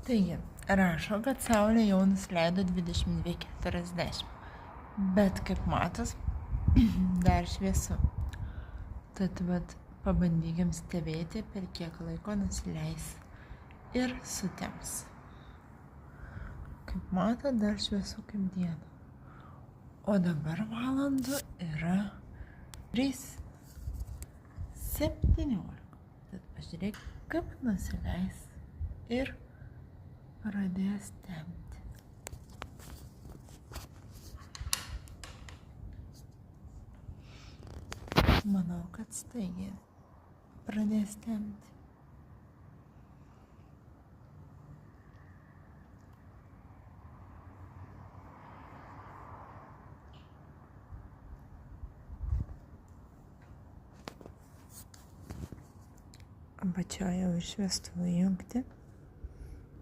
Taigi, rašo, kad Saulė jau nusileido 22:40, bet kaip matos, dar šviesu. Tad pabandykim stebėti, per kiek laiko nusileis ir sutems. Kaip matot, dar šviesu kaip diena. O dabar valandų yra 3:17. Tad pažiūrėk, kaip nusileis ir pradės temti. Manau, kad staigiai pradės temti. Apačioje jau šviestuvai įjungti.